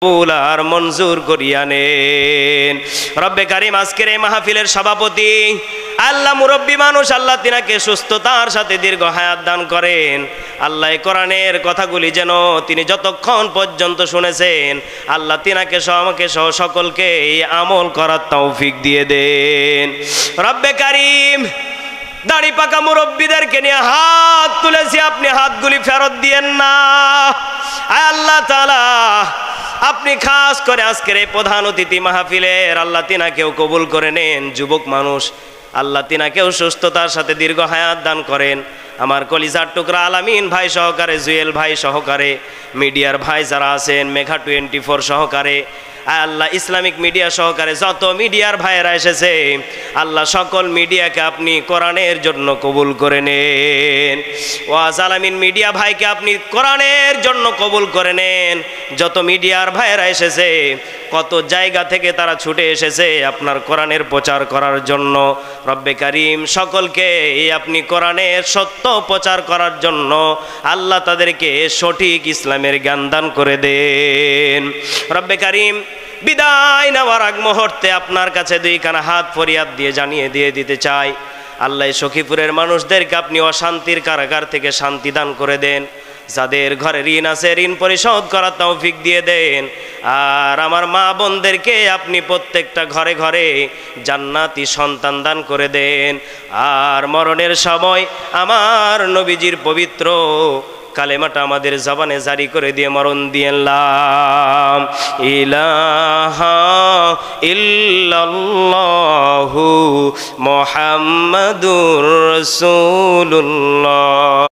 কবুল আর মঞ্জুর করিয়া নেন। রব্বে কারিম আজকের এই মাহফিলের সভাপতি আল্লাহ মুরব্বী মানুষ, আল্লাহ তিনাকে সুস্থতার সাথে দীর্ঘ হায়াত দান করেন। আল্লাহ কোরআনের কথাগুলি যেন তিনি যতক্ষণ পর্যন্ত শুনেছেন আল্লাহ তিনাকে সহ আমাকে সহ সকলকে এই আমল করার তৌফিক দিয়ে দেন। রব্বে কারিম দাড়ি পাকা মুরব্বীদেরকে নিয়ে হাত তুলেছি, আপনি হাতগুলি ফেরত দিয়েন না। আল্লাহ তাআলা আপনি খাস করে আজকের এই প্রধান অতিথি মাহফিলের আল্লাহ তিনাকেও কবুল করে নেন। যুবক মানুষ, আল্লাহ তিনাকেও সুস্থতার সাথে দীর্ঘ হায়াত দান করেন। আমার কলিজার টুকরা আলামিন ভাই সহকারে, জুয়েল ভাই সহকারে, মিডিয়ার ভাই যারা আছেন, মেঘা 24 সহকারে, আল্লাহ ইসলামিক মিডিয়া সহকারে যত মিডিয়ার ভাইয়েরা এসেছে আল্লাহ সকল মিডিয়াকে আপনি কোরআনের জন্য কবুল করে নেন। ওয়াজ আলামিন মিডিয়া ভাইকে আপনি কোরআনের জন্য কবুল করে নেন। যত মিডিয়ার ভাইয়েরা এসেছে, কত জায়গা থেকে তারা ছুটে এসেছে আপনার কোরআনের প্রচার করার জন্য। রব্বে কারিম সকলকে আপনি কোরআনের সত্য প্রচার করার জন্য আল্লাহ তাদেরকে সঠিক ইসলামের জ্ঞান দান করে দেন। রব্বে কারিম বিদায় নেওয়ার আগ মুহূর্তে আপনার কাছে দুইখানা হাত ফরিয়াদ দিয়ে জানিয়ে দিতে চাই, আল্লাহ সখীপুরের মানুষদেরকে আপনি অশান্তির কারাগার থেকে শান্তি দান করে দেন। যাদের ঘরে ঋণ আছে ঋণ পরিশোধ করার তৌফিক দিয়ে দেন। আর আমার মা বোনদেরকে আপনি প্রত্যেকটা ঘরে ঘরে জান্নাতি সন্তান দান করে দেন। আর মরণের সময় আমার নবীজির পবিত্র কালেমাটা আমাদের জবানে জারি করে দিয়ে মরণ দিয়েন। লা ইলাহা ইল্লাল্লাহু মুহাম্মাদুর রাসূলুল্লাহ।